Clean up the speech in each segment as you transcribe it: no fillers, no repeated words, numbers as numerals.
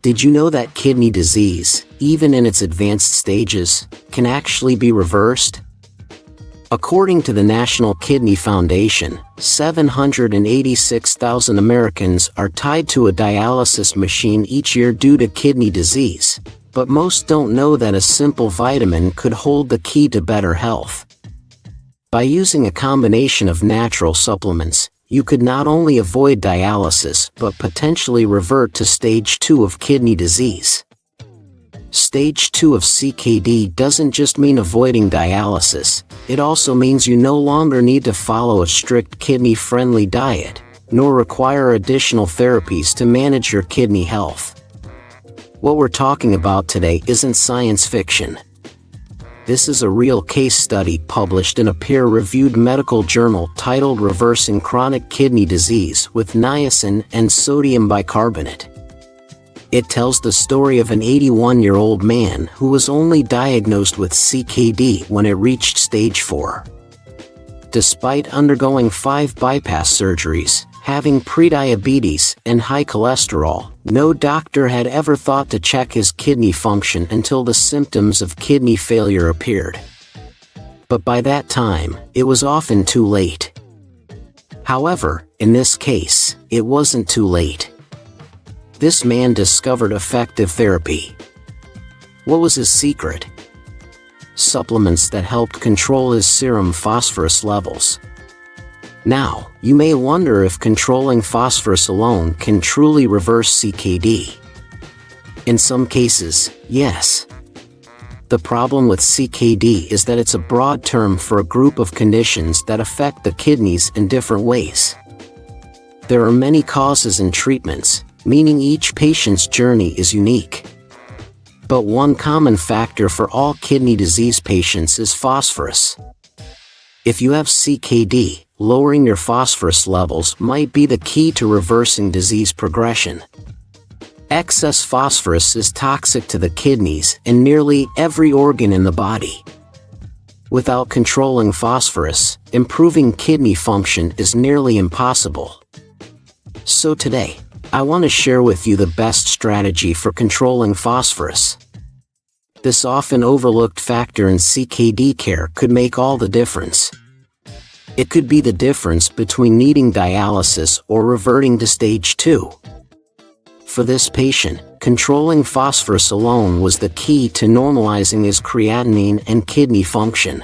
Did you know that kidney disease, even in its advanced stages, can actually be reversed? According to the National Kidney Foundation, 786,000 Americans are tied to a dialysis machine each year due to kidney disease, but most don't know that a simple vitamin could hold the key to better health. By using a combination of natural supplements, you could not only avoid dialysis but potentially revert to stage 2 of kidney disease. Stage 2 of CKD doesn't just mean avoiding dialysis, it also means you no longer need to follow a strict kidney-friendly diet, nor require additional therapies to manage your kidney health. What we're talking about today isn't science fiction. This is a real case study published in a peer-reviewed medical journal titled Reversing Chronic Kidney Disease with Niacin and Sodium Bicarbonate. It tells the story of an 81-year-old man who was only diagnosed with CKD when it reached stage 4. Despite undergoing 5 bypass surgeries, having prediabetes, and high cholesterol, no doctor had ever thought to check his kidney function until the symptoms of kidney failure appeared. But by that time, it was often too late. However, in this case, it wasn't too late. This man discovered effective therapy. What was his secret? Supplements that helped control his serum phosphorus levels. Now, you may wonder if controlling phosphorus alone can truly reverse CKD. In some cases, yes. The problem with CKD is that it's a broad term for a group of conditions that affect the kidneys in different ways. There are many causes and treatments, meaning each patient's journey is unique. But one common factor for all kidney disease patients is phosphorus. If you have CKD, lowering your phosphorus levels might be the key to reversing disease progression. Excess phosphorus is toxic to the kidneys and nearly every organ in the body. Without controlling phosphorus, improving kidney function is nearly impossible. So today, I want to share with you the best strategy for controlling phosphorus. This often overlooked factor in CKD care could make all the difference. It could be the difference between needing dialysis or reverting to stage 2. For this patient, controlling phosphorus alone was the key to normalizing his creatinine and kidney function.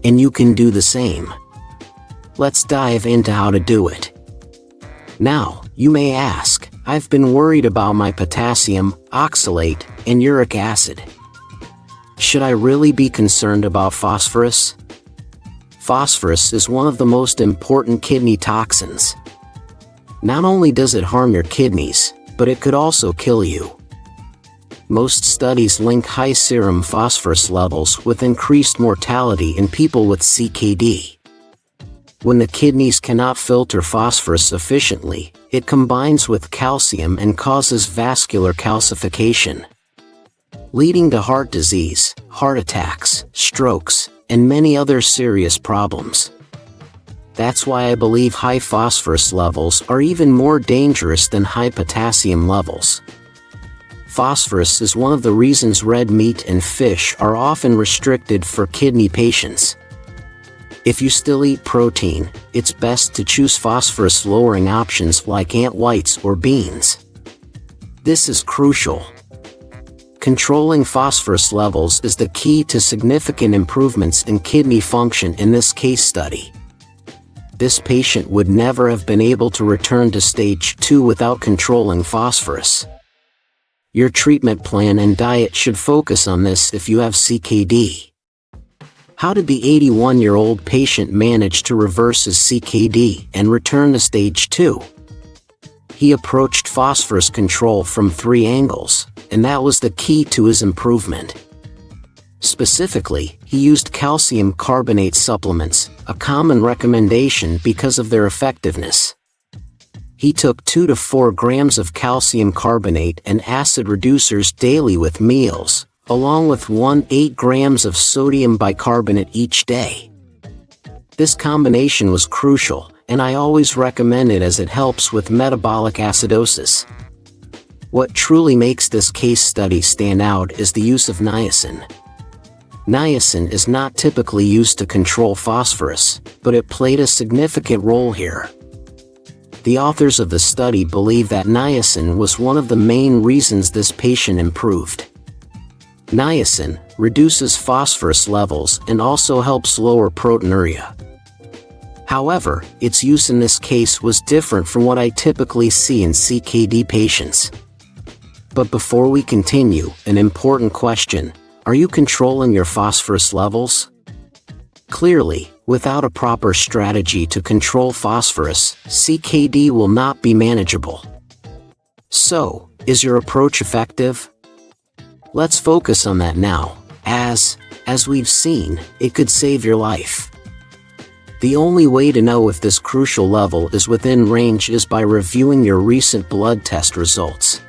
And you can do the same. Let's dive into how to do it. Now, you may ask, I've been worried about my potassium, oxalate, and uric acid. Should I really be concerned about phosphorus? Phosphorus is one of the most important kidney toxins. Not only does it harm your kidneys, but it could also kill you. Most studies link high serum phosphorus levels with increased mortality in people with CKD. When the kidneys cannot filter phosphorus efficiently, it combines with calcium and causes vascular calcification, leading to heart disease, heart attacks, strokes, and many other serious problems. That's why I believe high phosphorus levels are even more dangerous than high potassium levels. Phosphorus is one of the reasons red meat and fish are often restricted for kidney patients. If you still eat protein, it's best to choose phosphorus-lowering options like ant whites or beans. This is crucial. Controlling phosphorus levels is the key to significant improvements in kidney function in this case study. This patient would never have been able to return to stage 2 without controlling phosphorus. Your treatment plan and diet should focus on this if you have CKD. How did the 81-year-old patient manage to reverse his CKD and return to stage 2? He approached phosphorus control from 3 angles, and that was the key to his improvement. Specifically, he used calcium carbonate supplements, a common recommendation because of their effectiveness. He took 2 to 4 grams of calcium carbonate and acid reducers daily with meals, along with 8 grams of sodium bicarbonate each day. This combination was crucial, and I always recommend it as it helps with metabolic acidosis. What truly makes this case study stand out is the use of niacin. Niacin is not typically used to control phosphorus, but it played a significant role here. The authors of the study believe that niacin was one of the main reasons this patient improved. Niacin reduces phosphorus levels and also helps lower proteinuria. However, its use in this case was different from what I typically see in CKD patients. But before we continue, an important question: are you controlling your phosphorus levels? Clearly, without a proper strategy to control phosphorus, CKD will not be manageable. So, is your approach effective? Let's focus on that now, as we've seen, it could save your life. The only way to know if this crucial level is within range is by reviewing your recent blood test results.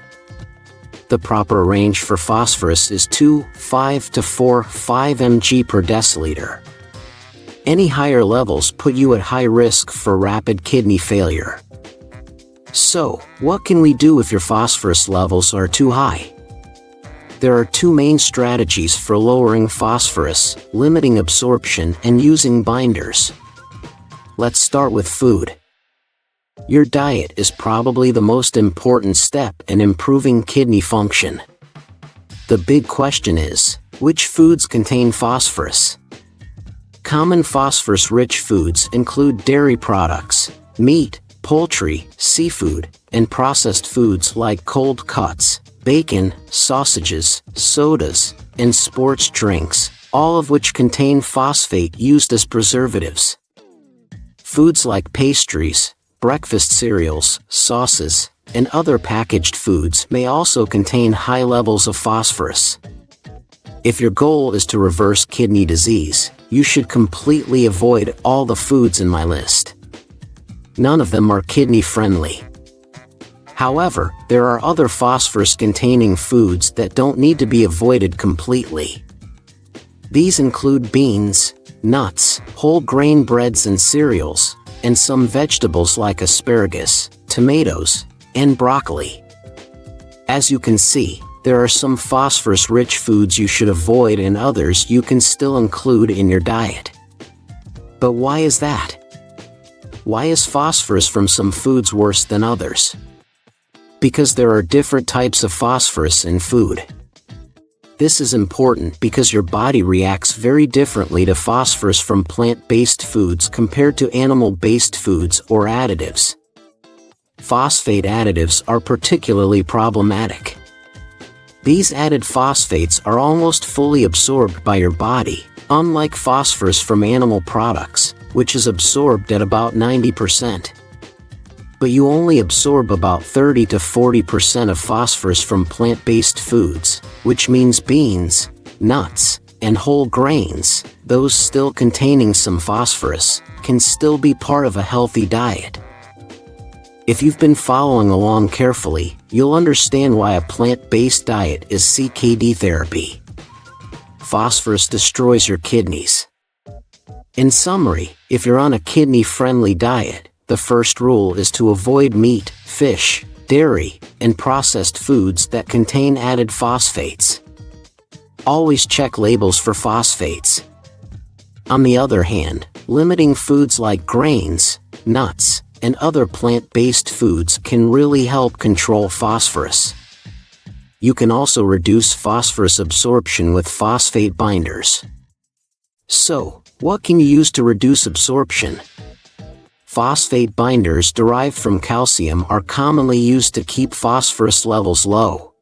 The proper range for phosphorus is 2.5 to 4.5 mg per deciliter. Any higher levels put you at high risk for rapid kidney failure. So, what can we do if your phosphorus levels are too high? There are two main strategies for lowering phosphorus: limiting absorption and using binders. Let's start with food. Your diet is probably the most important step in improving kidney function. The big question is, which foods contain phosphorus? Common phosphorus-rich foods include dairy products, meat, poultry, seafood, and processed foods like cold cuts, bacon, sausages, sodas, and sports drinks, all of which contain phosphate used as preservatives. Foods like pastries, breakfast cereals, sauces, and other packaged foods may also contain high levels of phosphorus. If your goal is to reverse kidney disease, you should completely avoid all the foods in my list. None of them are kidney-friendly. However, there are other phosphorus-containing foods that don't need to be avoided completely. These include beans, nuts, whole grain breads and cereals, and some vegetables like asparagus, tomatoes, and broccoli. As you can see, there are some phosphorus-rich foods you should avoid and others you can still include in your diet. But why is that? Why is phosphorus from some foods worse than others? Because there are different types of phosphorus in food. This is important because your body reacts very differently to phosphorus from plant-based foods compared to animal-based foods or additives. Phosphate additives are particularly problematic. These added phosphates are almost fully absorbed by your body, unlike phosphorus from animal products, which is absorbed at about 90%. But you only absorb about 30 to 40% of phosphorus from plant-based foods, which means beans, nuts, and whole grains, those still containing some phosphorus, can still be part of a healthy diet. If you've been following along carefully, you'll understand why a plant-based diet is CKD therapy. Phosphorus destroys your kidneys. In summary, if you're on a kidney-friendly diet, the first rule is to avoid meat, fish, dairy, and processed foods that contain added phosphates. Always check labels for phosphates. On the other hand, limiting foods like grains, nuts, and other plant-based foods can really help control phosphorus. You can also reduce phosphorus absorption with phosphate binders. So, what can you use to reduce absorption? Phosphate binders derived from calcium are commonly used to keep phosphorus levels low.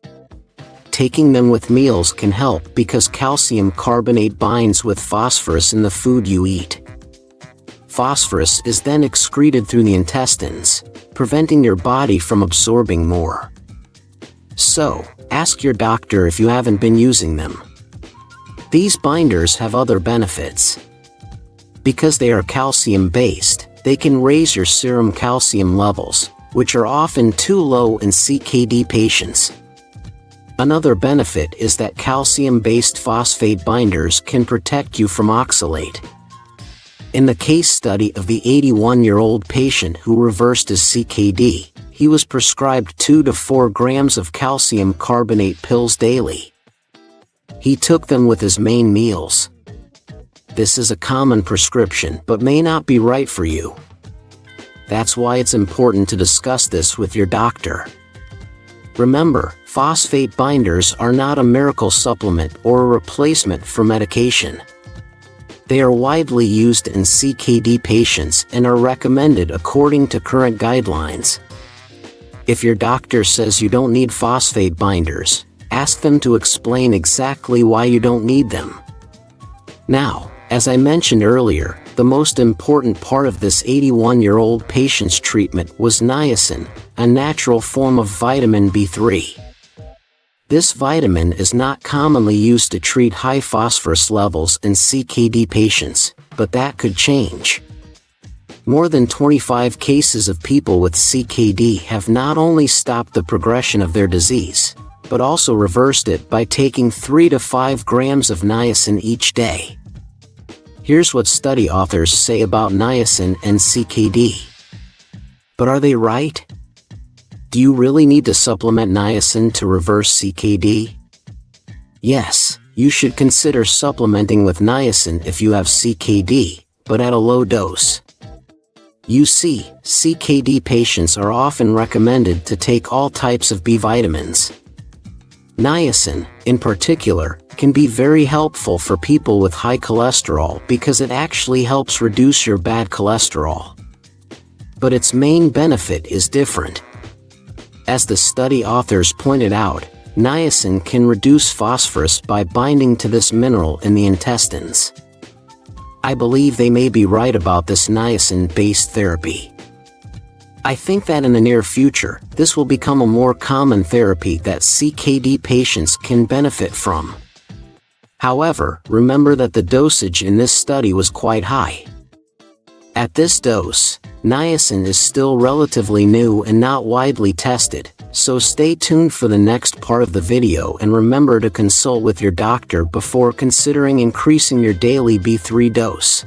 Taking them with meals can help because calcium carbonate binds with phosphorus in the food you eat. Phosphorus is then excreted through the intestines, preventing your body from absorbing more. So, ask your doctor if you haven't been using them. These binders have other benefits. Because they are calcium-based, they can raise your serum calcium levels, which are often too low in CKD patients. Another benefit is that calcium-based phosphate binders can protect you from oxalate. In the case study of the 81-year-old patient who reversed his CKD, he was prescribed 2 to 4 grams of calcium carbonate pills daily. He took them with his main meals. This is a common prescription but may not be right for you. That's why it's important to discuss this with your doctor. Remember, phosphate binders are not a miracle supplement or a replacement for medication. They are widely used in CKD patients and are recommended according to current guidelines. If your doctor says you don't need phosphate binders, ask them to explain exactly why you don't need them. Now, as I mentioned earlier, the most important part of this 81-year-old patient's treatment was niacin, a natural form of vitamin B3. This vitamin is not commonly used to treat high phosphorus levels in CKD patients, but that could change. More than 25 cases of people with CKD have not only stopped the progression of their disease, but also reversed it by taking 3 to 5 grams of niacin each day. Here's what study authors say about niacin and CKD. But are they right? Do you really need to supplement niacin to reverse CKD? Yes, you should consider supplementing with niacin if you have CKD, but at a low dose. You see, CKD patients are often recommended to take all types of B vitamins. Niacin, in particular, can be very helpful for people with high cholesterol because it actually helps reduce your bad cholesterol. But its main benefit is different. As the study authors pointed out, niacin can reduce phosphorus by binding to this mineral in the intestines. I believe they may be right about this niacin-based therapy. I think that in the near future, this will become a more common therapy that CKD patients can benefit from. However, remember that the dosage in this study was quite high. At this dose, niacin is still relatively new and not widely tested, so stay tuned for the next part of the video and remember to consult with your doctor before considering increasing your daily B3 dose.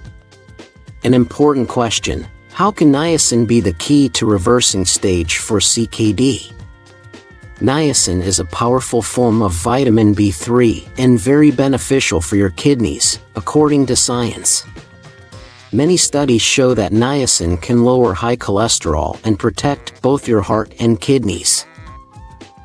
An important question: how can niacin be the key to reversing stage 4 CKD? Niacin is a powerful form of vitamin B3 and very beneficial for your kidneys, according to science. Many studies show that niacin can lower high cholesterol and protect both your heart and kidneys.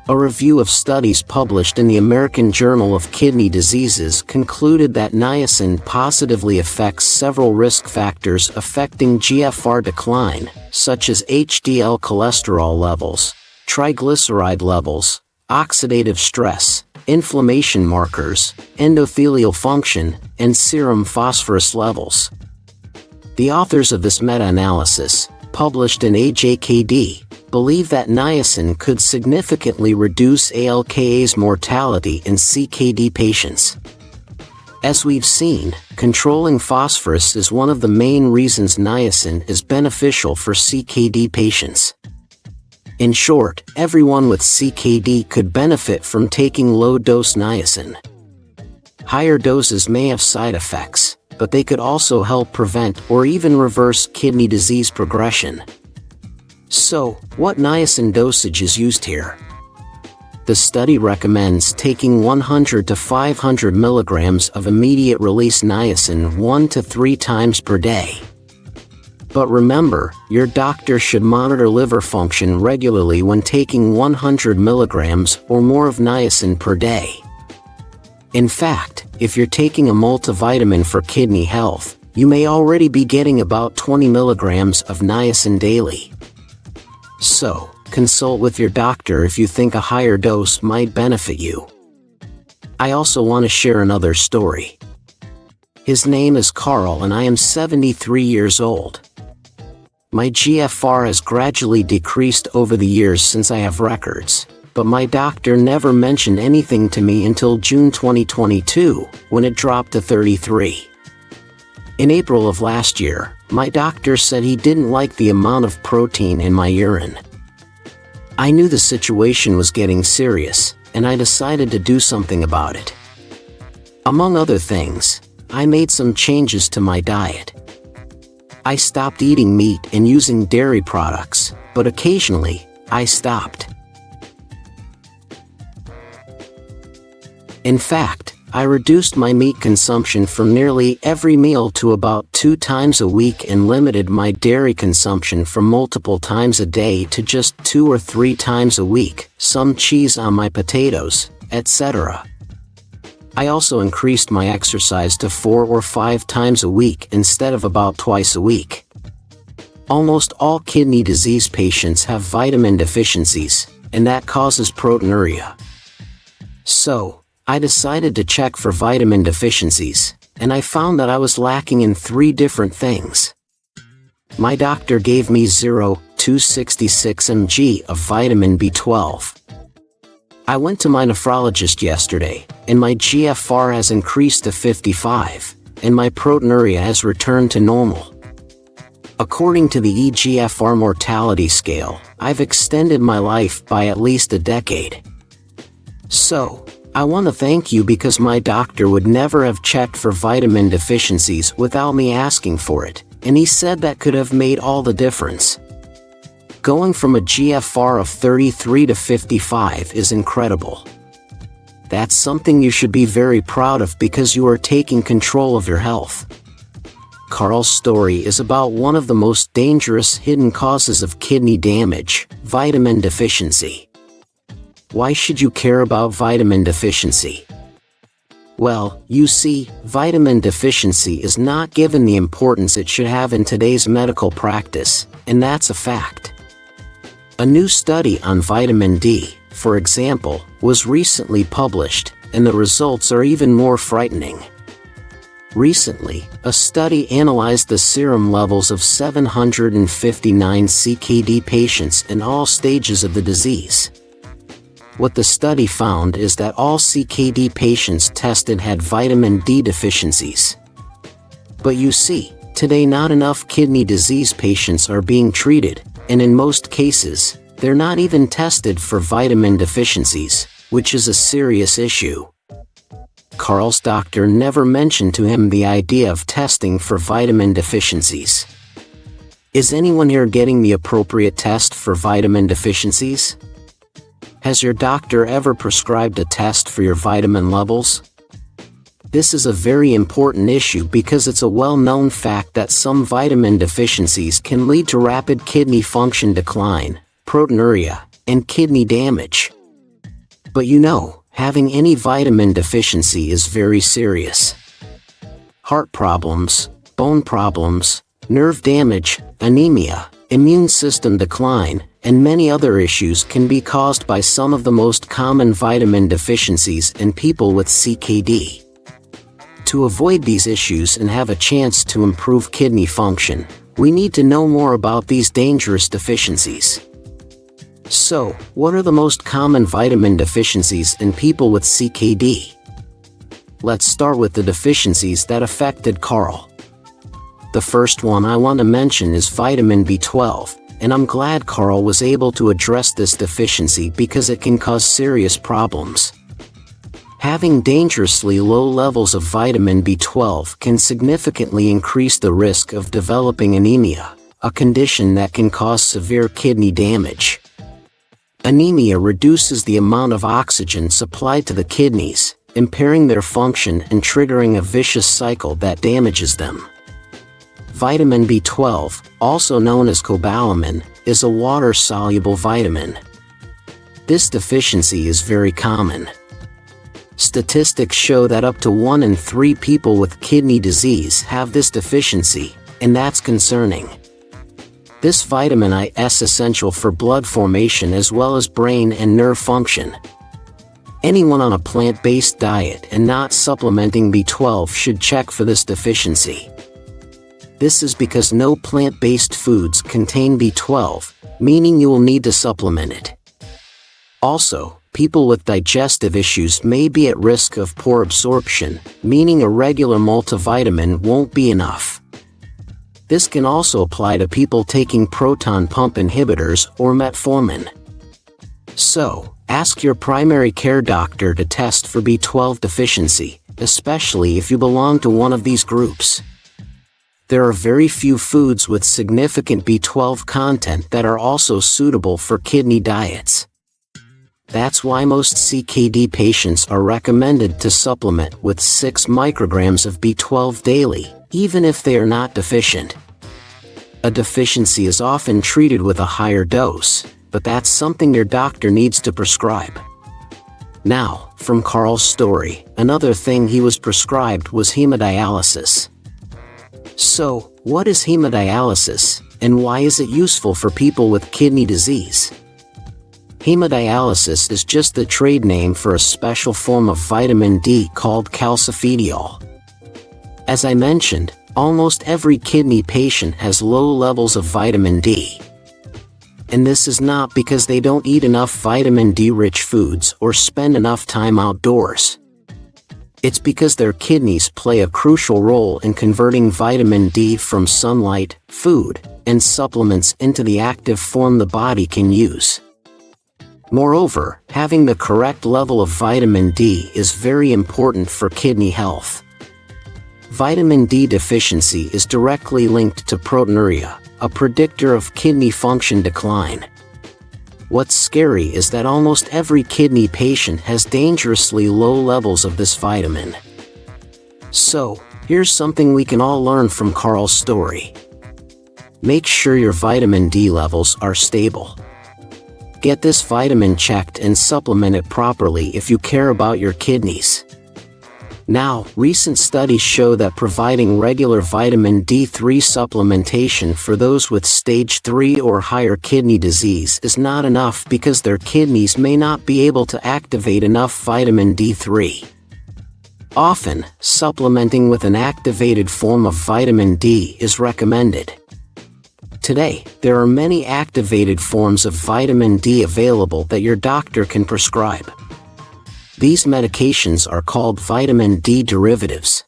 A review of studies published in the American Journal of Kidney Diseases concluded that niacin positively affects several risk factors affecting GFR decline, such as HDL cholesterol levels, triglyceride levels, oxidative stress, inflammation markers, endothelial function, and serum phosphorus levels. The authors of this meta-analysis, published in AJKD, believe that niacin could significantly reduce ALKA's mortality in CKD patients. As we've seen, controlling phosphorus is one of the main reasons niacin is beneficial for CKD patients. In short, everyone with CKD could benefit from taking low-dose niacin. Higher doses may have side effects, but they could also help prevent or even reverse kidney disease progression. So, what niacin dosage is used here? The study recommends taking 100 to 500 milligrams of immediate-release niacin 1 to 3 times per day. But remember, your doctor should monitor liver function regularly when taking 100 milligrams or more of niacin per day. In fact, if you're taking a multivitamin for kidney health, you may already be getting about 20 milligrams of niacin daily. So, consult with your doctor if you think a higher dose might benefit you. I also want to share another story. His name is Carl and I am 73 years old. My GFR has gradually decreased over the years since I have records, but my doctor never mentioned anything to me until June 2022, when it dropped to 33. In April of last year, my doctor said he didn't like the amount of protein in my urine. I knew the situation was getting serious, and I decided to do something about it. Among other things, I made some changes to my diet. I stopped eating meat and using dairy products, but occasionally, I stopped. In fact, I reduced my meat consumption from nearly every meal to about 2 times a week and limited my dairy consumption from multiple times a day to just 2 or 3 times a week, some cheese on my potatoes, etc. I also increased my exercise to 4 or 5 times a week instead of about twice a week. Almost all kidney disease patients have vitamin deficiencies, and that causes proteinuria. So, I decided to check for vitamin deficiencies, and I found that I was lacking in 3 different things. My doctor gave me 0.266 mg of vitamin B12. I went to my nephrologist yesterday, and my GFR has increased to 55, and my proteinuria has returned to normal. According to the eGFR mortality scale, I've extended my life by at least a decade. So, I want to thank you because my doctor would never have checked for vitamin deficiencies without me asking for it, and he said that could have made all the difference. Going from a GFR of 33 to 55 is incredible. That's something you should be very proud of because you are taking control of your health. Carl's story is about one of the most dangerous hidden causes of kidney damage, vitamin deficiency. Why should you care about vitamin deficiency? Well, you see, vitamin deficiency is not given the importance it should have in today's medical practice, and that's a fact. A new study on vitamin D, for example, was recently published, and the results are even more frightening. Recently, a study analyzed the serum levels of 759 CKD patients in all stages of the disease. What the study found is that all CKD patients tested had vitamin D deficiencies. But you see, today not enough kidney disease patients are being treated, and in most cases, they're not even tested for vitamin deficiencies, which is a serious issue. Carl's doctor never mentioned to him the idea of testing for vitamin deficiencies. Is anyone here getting the appropriate test for vitamin deficiencies? Has your doctor ever prescribed a test for your vitamin levels? This is a very important issue because it's a well-known fact that some vitamin deficiencies can lead to rapid kidney function decline, proteinuria, and kidney damage. But you know, having any vitamin deficiency is very serious. Heart problems, bone problems, nerve damage, anemia, immune system decline, and many other issues can be caused by some of the most common vitamin deficiencies in people with CKD. To avoid these issues and have a chance to improve kidney function, we need to know more about these dangerous deficiencies. So, what are the most common vitamin deficiencies in people with CKD? Let's start with the deficiencies that affected Carl. The first one I want to mention is vitamin B12, and I'm glad Carl was able to address this deficiency because it can cause serious problems. Having dangerously low levels of vitamin B12 can significantly increase the risk of developing anemia, a condition that can cause severe kidney damage. Anemia reduces the amount of oxygen supplied to the kidneys, impairing their function and triggering a vicious cycle that damages them. Vitamin B12, also known as cobalamin, is a water-soluble vitamin. This deficiency is very common. Statistics show that up to 1 in 3 people with kidney disease have this deficiency, and that's concerning. This vitamin is essential for blood formation as well as brain and nerve function. Anyone on a plant-based diet and not supplementing B12 should check for this deficiency. This is because no plant-based foods contain B12, meaning you will need to supplement it. Also, people with digestive issues may be at risk of poor absorption, meaning a regular multivitamin won't be enough. This can also apply to people taking proton pump inhibitors or metformin. So, ask your primary care doctor to test for B12 deficiency, especially if you belong to one of these groups. there are very few foods with significant B12 content that are also suitable for kidney diets. That's why most CKD patients are recommended to supplement with 6 micrograms of B12 daily, even if they are not deficient. A deficiency is often treated with a higher dose, but that's something your doctor needs to prescribe. Now, from Carl's story, another thing he was prescribed was hemodialysis. So, what is hemodialysis, and why is it useful for people with kidney disease? Hemodialysis is just the trade name for a special form of vitamin D called calcifediol. As I mentioned, almost every kidney patient has low levels of vitamin D. And this is not because they don't eat enough vitamin D-rich foods or spend enough time outdoors. It's because their kidneys play a crucial role in converting vitamin D from sunlight, food, and supplements into the active form the body can use. Moreover, having the correct level of vitamin D is very important for kidney health. Vitamin D deficiency is directly linked to proteinuria, a predictor of kidney function decline. What's scary is that almost every kidney patient has dangerously low levels of this vitamin. So, here's something we can all learn from Carl's story. Make sure your vitamin D levels are stable. Get this vitamin checked and supplement it properly if you care about your kidneys. Now, recent studies show that providing regular vitamin D3 supplementation for those with stage 3 or higher kidney disease is not enough because their kidneys may not be able to activate enough vitamin D3. Often, supplementing with an activated form of vitamin D is recommended. Today, there are many activated forms of vitamin D available that your doctor can prescribe. These medications are called vitamin D derivatives.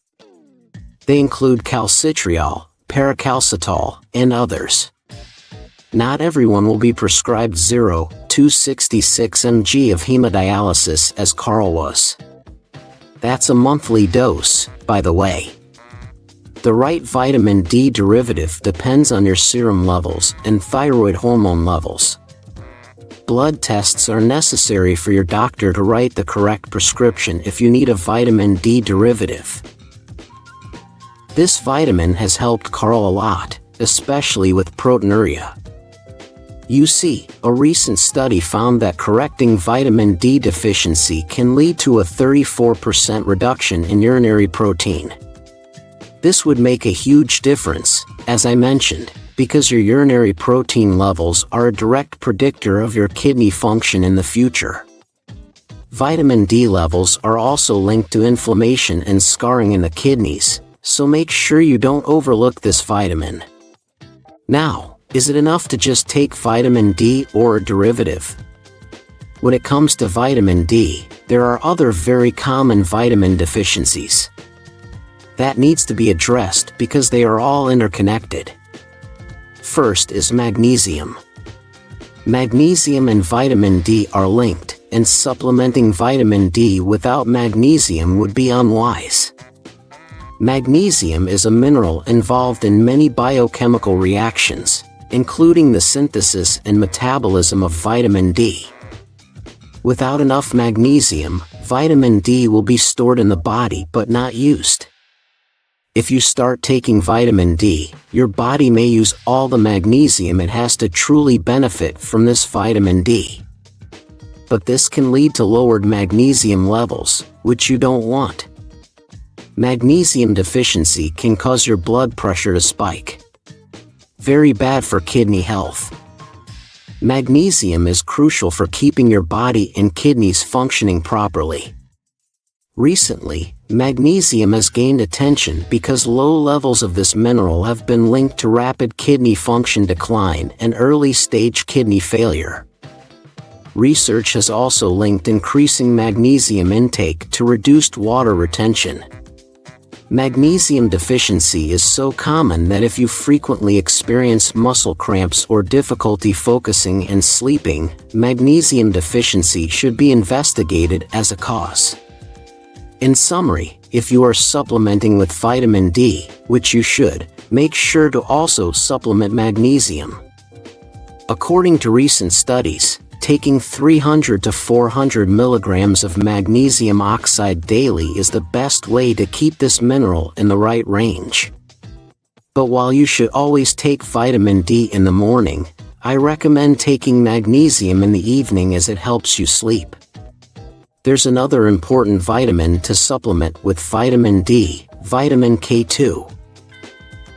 They include calcitriol, paracalcitol, and others. Not everyone will be prescribed 0.266 mg of hemodialysis as Carl was. That's a monthly dose, by the way. The right vitamin D derivative depends on your serum levels and thyroid hormone levels. Blood tests are necessary for your doctor to write the correct prescription if you need a vitamin D derivative. This vitamin has helped Carl a lot, especially with proteinuria. You see, a recent study found that correcting vitamin D deficiency can lead to a 34% reduction in urinary protein. This would make a huge difference, as I mentioned, because your urinary protein levels are a direct predictor of your kidney function in the future. Vitamin D levels are also linked to inflammation and scarring in the kidneys, so make sure you don't overlook this vitamin. Now, is it enough to just take vitamin D or a derivative? When it comes to vitamin D, there are other very common vitamin deficiencies that needs to be addressed because they are all interconnected. First is magnesium. Magnesium and vitamin D are linked, and supplementing vitamin D without magnesium would be unwise. Magnesium is a mineral involved in many biochemical reactions, including the synthesis and metabolism of vitamin D. Without enough magnesium, vitamin D will be stored in the body but not used. If you start taking vitamin D, your body may use all the magnesium it has to truly benefit from this vitamin D. But this can lead to lowered magnesium levels, which you don't want. Magnesium deficiency can cause your blood pressure to spike. Very bad for kidney health. Magnesium is crucial for keeping your body and kidneys functioning properly. Recently, magnesium has gained attention because low levels of this mineral have been linked to rapid kidney function decline and early-stage kidney failure. Research has also linked increasing magnesium intake to reduced water retention. Magnesium deficiency is so common that if you frequently experience muscle cramps or difficulty focusing and sleeping, magnesium deficiency should be investigated as a cause. In summary, if you are supplementing with vitamin D, which you should, make sure to also supplement magnesium. According to recent studies, taking 300 to 400 milligrams of magnesium oxide daily is the best way to keep this mineral in the right range. But while you should always take vitamin D in the morning, I recommend taking magnesium in the evening as it helps you sleep. There's another important vitamin to supplement with vitamin D, vitamin K2.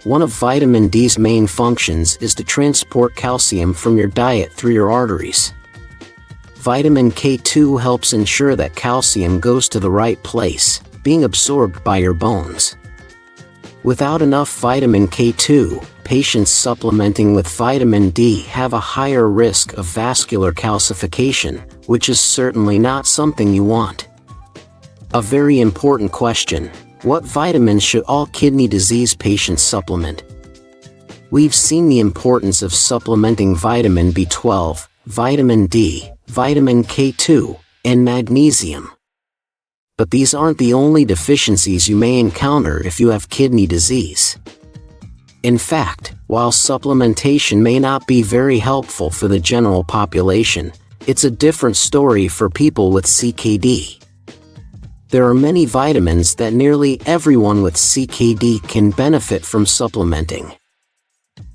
One of vitamin D's main functions is to transport calcium from your diet through your arteries. Vitamin K2 helps ensure that calcium goes to the right place, being absorbed by your bones. Without enough vitamin K2, patients supplementing with vitamin D have a higher risk of vascular calcification, which is certainly not something you want. A very important question: what vitamins should all kidney disease patients supplement? We've seen the importance of supplementing vitamin B12, vitamin D, vitamin K2, and magnesium. But these aren't the only deficiencies you may encounter if you have kidney disease. In fact, while supplementation may not be very helpful for the general population, it's a different story for people with CKD. There are many vitamins that nearly everyone with CKD can benefit from supplementing.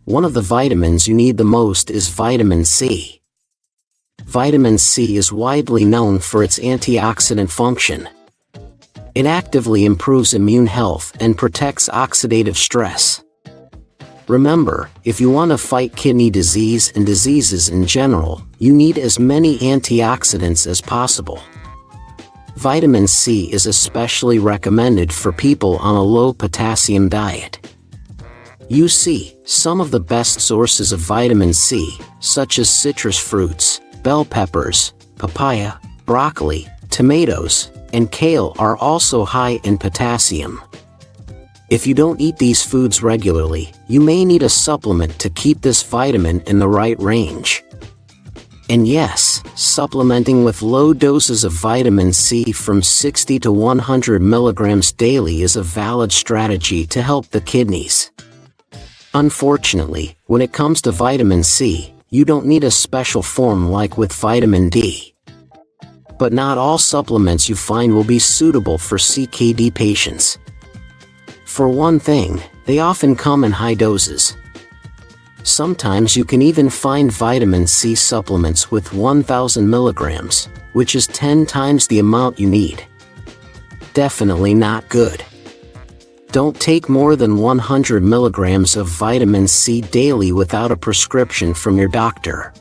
One of the vitamins you need the most is vitamin C. Vitamin C is widely known for its antioxidant function. It actively improves immune health and protects oxidative stress. Remember, if you want to fight kidney disease and diseases in general, you need as many antioxidants as possible. Vitamin C is especially recommended for people on a low potassium diet. You see, some of the best sources of vitamin C, such as citrus fruits, bell peppers, papaya, broccoli, tomatoes, and kale are also high in potassium. If you don't eat these foods regularly, you may need a supplement to keep this vitamin in the right range. And yes, supplementing with low doses of vitamin C from 60 to 100 milligrams daily is a valid strategy to help the kidneys. Unfortunately, when it comes to vitamin C, you don't need a special form like with vitamin D. But not all supplements you find will be suitable for CKD patients. For one thing, they often come in high doses. Sometimes you can even find vitamin C supplements with 1,000 milligrams, which is 10 times the amount you need. Definitely not good. Don't take more than 100 milligrams of vitamin C daily without a prescription from your doctor.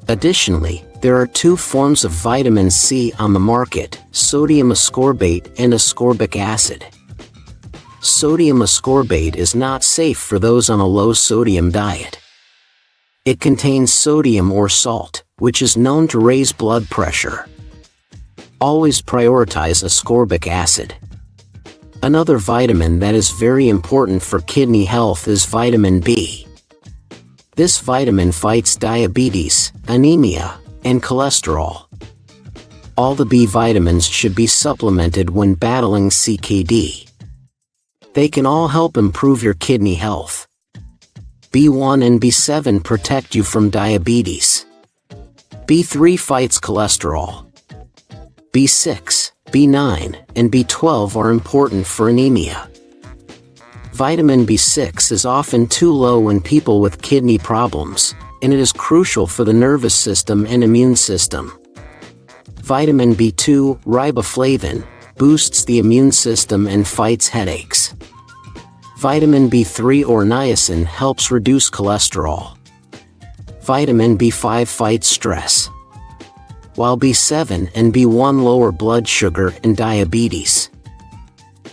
Additionally, there are two forms of vitamin C on the market: sodium ascorbate and ascorbic acid. Sodium ascorbate is not safe for those on a low sodium diet. It contains sodium or salt, which is known to raise blood pressure. Always prioritize ascorbic acid. Another vitamin that is very important for kidney health is vitamin B. This vitamin fights diabetes, anemia, and cholesterol. All the B vitamins should be supplemented when battling CKD. They can all help improve your kidney health. B1 and B7 protect you from diabetes. B3 fights cholesterol. B6, B9, and B12 are important for anemia. Vitamin B6 is often too low in people with kidney problems, and it is crucial for the nervous system and immune system. Vitamin B2, riboflavin, boosts the immune system and fights headaches. Vitamin B3 or niacin helps reduce cholesterol. Vitamin B5 fights stress, while B7 and B1 lower blood sugar and diabetes.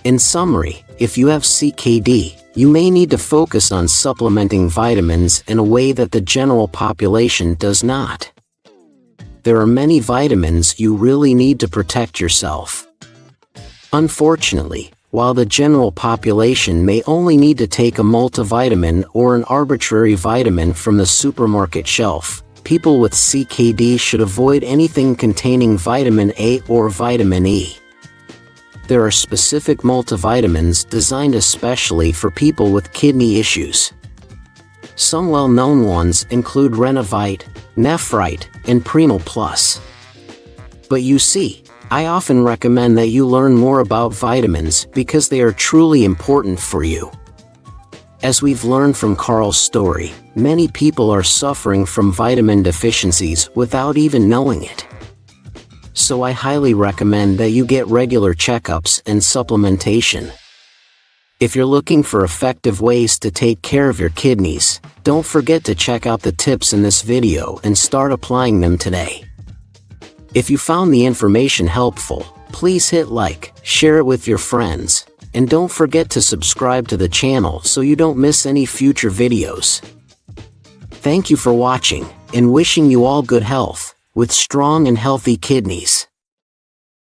In summary, if you have CKD, you may need to focus on supplementing vitamins in a way that the general population does not. There are many vitamins you really need to protect yourself. Unfortunately, while the general population may only need to take a multivitamin or an arbitrary vitamin from the supermarket shelf, people with CKD should avoid anything containing vitamin A or vitamin E. there are specific multivitamins designed especially for people with kidney issues. Some well-known ones include Renovite, Nephrite, and Premal Plus. But you see, I often recommend that you learn more about vitamins because they are truly important for you. As we've learned from Carl's story, many people are suffering from vitamin deficiencies without even knowing it. So I highly recommend that you get regular checkups and supplementation. If you're looking for effective ways to take care of your kidneys, don't forget to check out the tips in this video and start applying them today. If you found the information helpful, please hit like, share it with your friends, and don't forget to subscribe to the channel so you don't miss any future videos. Thank you for watching, and wishing you all good health, with strong and healthy kidneys.